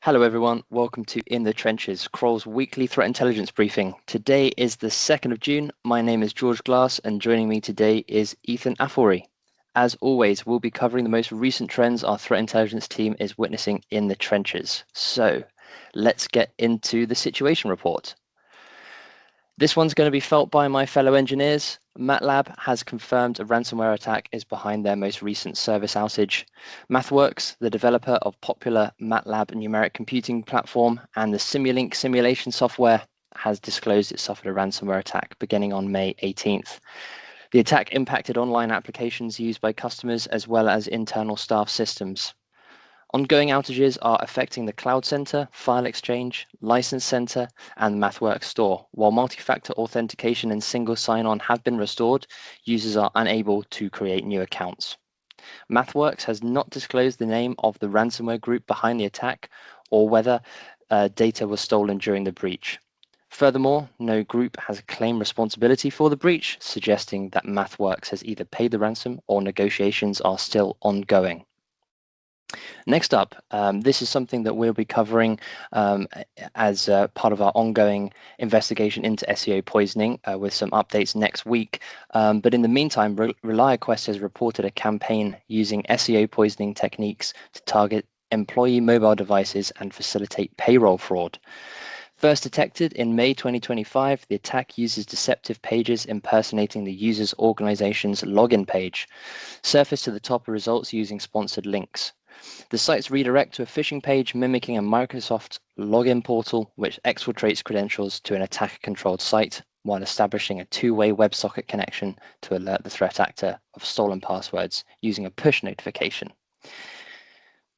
Hello everyone, welcome to In the Trenches, Kroll's weekly threat intelligence briefing. Today is the 2nd of June. My name is George Glass and joining me today is Ethan Afori. As always, we'll be covering the most recent trends our threat intelligence team is witnessing in the trenches. So let's get into the situation report. This one's going to be felt by my fellow engineers. MATLAB has confirmed a ransomware attack is behind their most recent service outage. MathWorks, the developer of popular MATLAB numeric computing platform, and the Simulink simulation software, has disclosed it suffered a ransomware attack beginning on May 18th. The attack impacted online applications used by customers as well as internal staff systems. Ongoing outages are affecting the Cloud Center, File Exchange, License Center, and MathWorks Store. While multi-factor authentication and single sign-on have been restored, users are unable to create new accounts. MathWorks has not disclosed the name of the ransomware group behind the attack or whether data was stolen during the breach. Furthermore, no group has claimed responsibility for the breach, suggesting that MathWorks has either paid the ransom or negotiations are still ongoing. Next up, this is something that we'll be covering as part of our ongoing investigation into SEO poisoning with some updates next week. But in the meantime, ReliaQuest has reported a campaign using SEO poisoning techniques to target employee mobile devices and facilitate payroll fraud. First detected in May 2025, the attack uses deceptive pages impersonating the user's organization's login page. Surface to the top are results using sponsored links. The sites redirect to a phishing page mimicking a Microsoft login portal, which exfiltrates credentials to an attacker-controlled site while establishing a two-way WebSocket connection to alert the threat actor of stolen passwords using a push notification.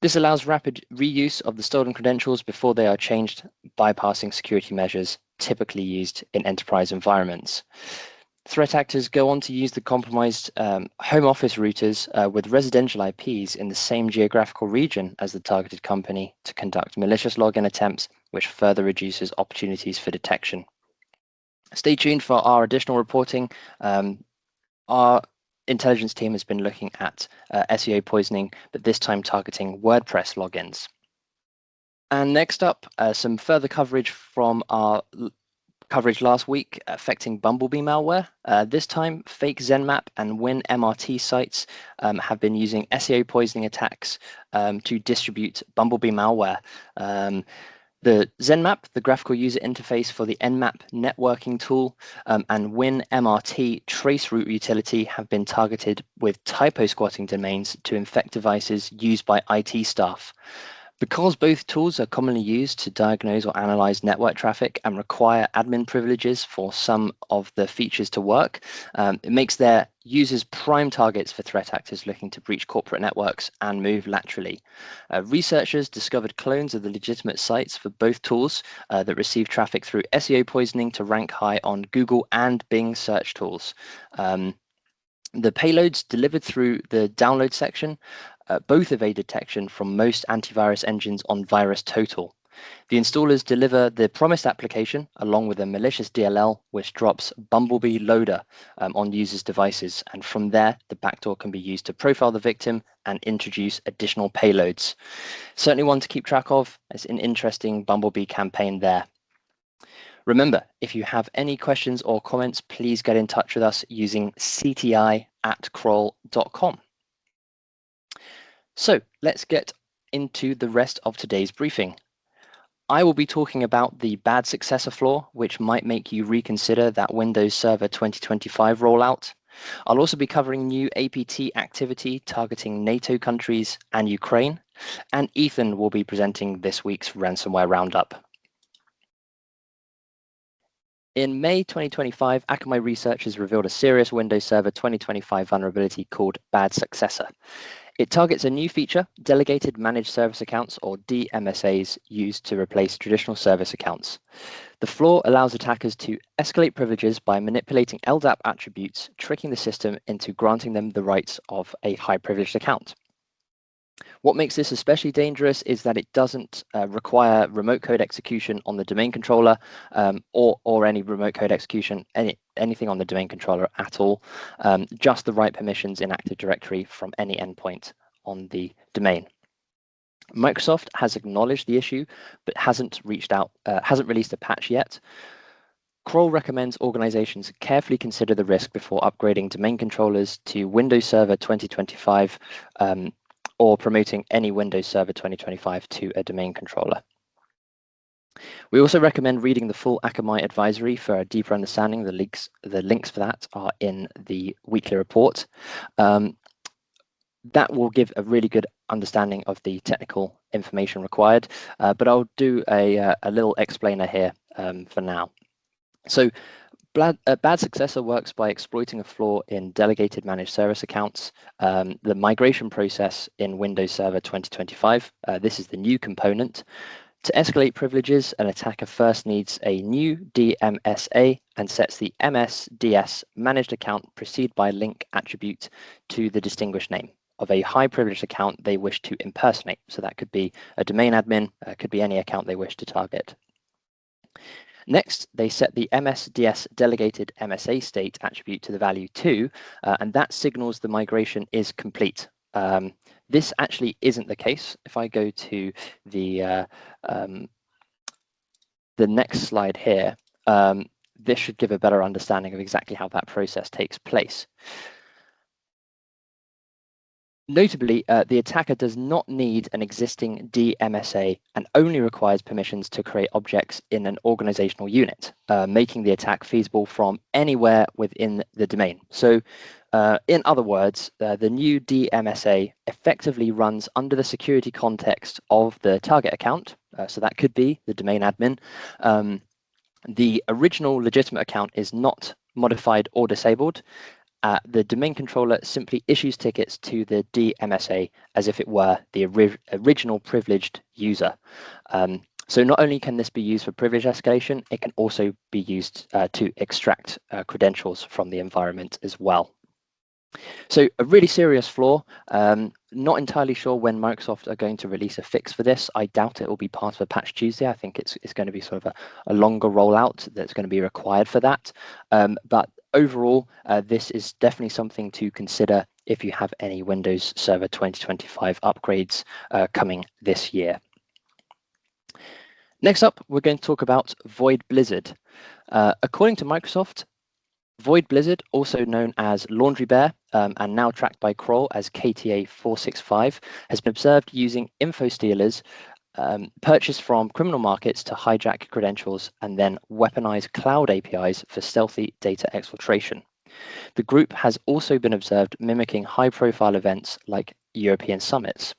This allows rapid reuse of the stolen credentials before they are changed, bypassing security measures typically used in enterprise environments. Threat actors go on to use the compromised home office routers with residential IPs in the same geographical region as the targeted company to conduct malicious login attempts, which further reduces opportunities for detection. Stay tuned for our additional reporting. Our intelligence team has been looking at SEO poisoning, but this time targeting WordPress logins. And next up, some further coverage from our coverage last week affecting BUMBLEBEE malware. This time, fake Zenmap and WinMRT sites have been using SEO poisoning attacks to distribute BUMBLEBEE malware. The Zenmap, the graphical user interface for the Nmap networking tool, and WinMRT tracerout utility have been targeted with typosquatting domains to infect devices used by IT staff. Because both tools are commonly used to diagnose or analyze network traffic and require admin privileges for some of the features to work, it makes their users prime targets for threat actors looking to breach corporate networks and move laterally. Researchers discovered clones of the legitimate sites for both tools that receive traffic through SEO poisoning to rank high on Google and Bing search tools. The payloads delivered through the download section both evade detection from most antivirus engines on VirusTotal. The installers deliver the promised application along with a malicious DLL, which drops BUMBLEBEE Loader on users' devices, and from there, the backdoor can be used to profile the victim and introduce additional payloads. Certainly one to keep track of. It's an interesting BUMBLEBEE campaign there. Remember, if you have any questions or comments, please get in touch with us using cti@kroll.com. So let's get into the rest of today's briefing. I will be talking about the BadSuccessor flaw, which might make you reconsider that Windows Server 2025 rollout. I'll also be covering new APT activity targeting NATO countries and Ukraine, and Ethan will be presenting this week's ransomware roundup. In May 2025, Akamai researchers revealed a serious Windows Server 2025 vulnerability called BadSuccessor. It targets a new feature, Delegated Managed Service Accounts, or DMSAs, used to replace traditional service accounts. The flaw allows attackers to escalate privileges by manipulating LDAP attributes, tricking the system into granting them the rights of a high-privileged account. What makes this especially dangerous is that it doesn't require remote code execution on the domain controller or any remote code execution, anything on the domain controller at all, just the right permissions in Active Directory from any endpoint on the domain. Microsoft has acknowledged the issue, but hasn't released a patch yet. Kroll recommends organizations carefully consider the risk before upgrading domain controllers to Windows Server 2025 or promoting any Windows Server 2025 to a domain controller. We also recommend reading the full Akamai advisory for a deeper understanding. The links for that are in the weekly report. That will give a really good understanding of the technical information required, but I'll do a little explainer here for now. So BadSuccessor works by exploiting a flaw in delegated managed service accounts. The migration process in Windows Server 2025, this is the new component. To escalate privileges, an attacker first needs a new DMSA and sets the MSDS managed account preceded by link attribute to the distinguished name of a high privileged account they wish to impersonate. So that could be a domain admin, could be any account they wish to target. Next, they set the MSDS delegated MSA state attribute to the value 2, and that signals the migration is complete. This actually isn't the case. If I go to the next slide here, this should give a better understanding of exactly how that process takes place. Notably, the attacker does not need an existing DMSA and only requires permissions to create objects in an organizational unit, making the attack feasible from anywhere within the domain. So in other words, the new DMSA effectively runs under the security context of the target account. So that could be the domain admin. The original legitimate account is not modified or disabled. The domain controller simply issues tickets to the DMSA as if it were the original privileged user. So not only can this be used for privilege escalation, it can also be used to extract credentials from the environment as well. So a really serious flaw. Not entirely sure when Microsoft are going to release a fix for this. I doubt it will be part of a patch Tuesday. I think it's going to be sort of a longer rollout that's going to be required for that. But overall, this is definitely something to consider if you have any Windows Server 2025 upgrades coming this year. Next up, we're going to talk about Void Blizzard. According to Microsoft, Void Blizzard, also known as Laundry Bear and now tracked by Kroll as KTA 465, has been observed using info stealers purchased from criminal markets to hijack credentials and then weaponize cloud APIs for stealthy data exfiltration. The group has also been observed mimicking high-profile events like European summits.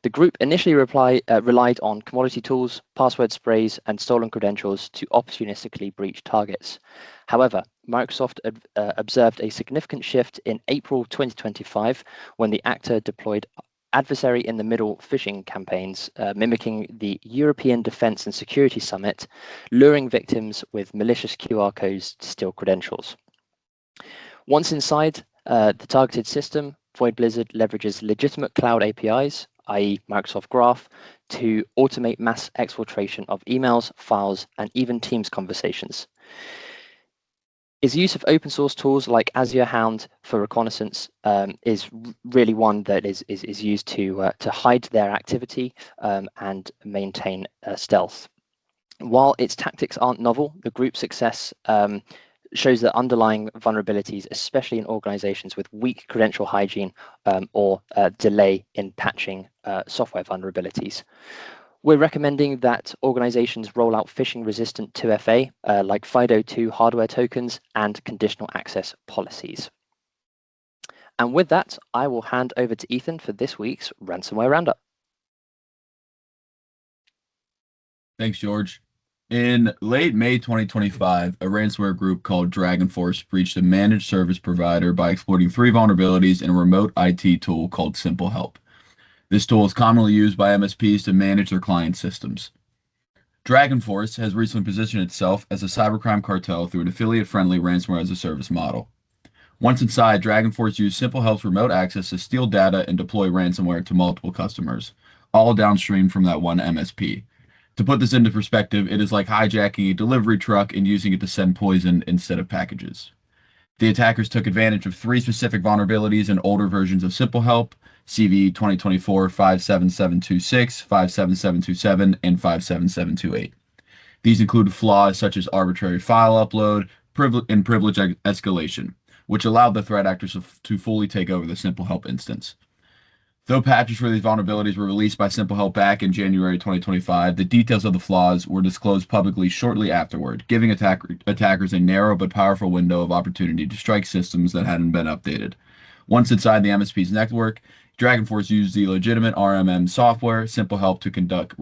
The group initially relied on commodity tools, password sprays, and stolen credentials to opportunistically breach targets. However, Microsoft observed a significant shift in April 2025 when the actor deployed adversary-in-the-middle phishing campaigns, mimicking the European Defence and Security Summit, luring victims with malicious QR codes to steal credentials. Once inside the targeted system, Void Blizzard leverages legitimate cloud APIs, i.e. Microsoft Graph, to automate mass exfiltration of emails, files, and even Teams conversations. Its use of open source tools like Azure Hound for reconnaissance is really one that is used to hide their activity and maintain stealth. While its tactics aren't novel, the group's success shows that underlying vulnerabilities, especially in organizations with weak credential hygiene or delay in patching software vulnerabilities. We're recommending that organizations roll out phishing-resistant 2FA like FIDO2 hardware tokens and conditional access policies. And with that, I will hand over to Ethan for this week's Ransomware Roundup. Thanks, George. In late May 2025, a ransomware group called DRAGONFORCE breached a managed service provider by exploiting 3 vulnerabilities in a remote IT tool called SimpleHelp. This tool is commonly used by MSPs to manage their client systems. DRAGONFORCE has recently positioned itself as a cybercrime cartel through an affiliate-friendly ransomware as a service model. Once inside, DRAGONFORCE used SimpleHelp's remote access to steal data and deploy ransomware to multiple customers, all downstream from that one MSP. To put this into perspective, it is like hijacking a delivery truck and using it to send poison instead of packages. The attackers took advantage of 3 specific vulnerabilities in older versions of Simple Help, CV 2024 57726, 57727, and 57728. These include flaws such as arbitrary file upload and privilege escalation, which allowed the threat actors to fully take over the Simple Help instance. Though patches for these vulnerabilities were released by Simple Help back in January 2025, the details of the flaws were disclosed publicly shortly afterward, giving attackers a narrow but powerful window of opportunity to strike systems that hadn't been updated. Once inside the MSP's network, DRAGONFORCE used the legitimate RMM software, Simple Help, to conduct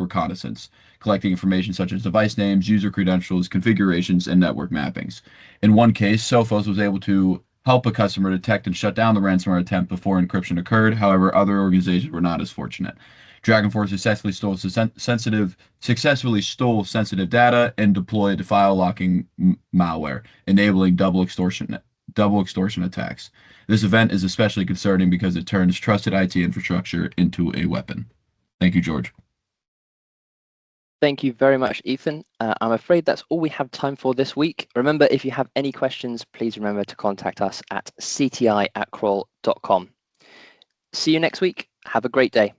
reconnaissance, collecting information such as device names, user credentials, configurations, and network mappings. In one case, Sophos was able to help a customer detect and shut down the ransomware attempt before encryption occurred. However, other organizations were not as fortunate. DRAGONFORCE successfully stole sensitive data and deployed file locking malware, enabling double extortion attacks. This event is especially concerning because it turns trusted IT infrastructure into a weapon. Thank you, George. Thank you very much, Ethan. I'm afraid that's all we have time for this week. Remember, if you have any questions, please remember to contact us at cti@kroll.com. See you next week. Have a great day.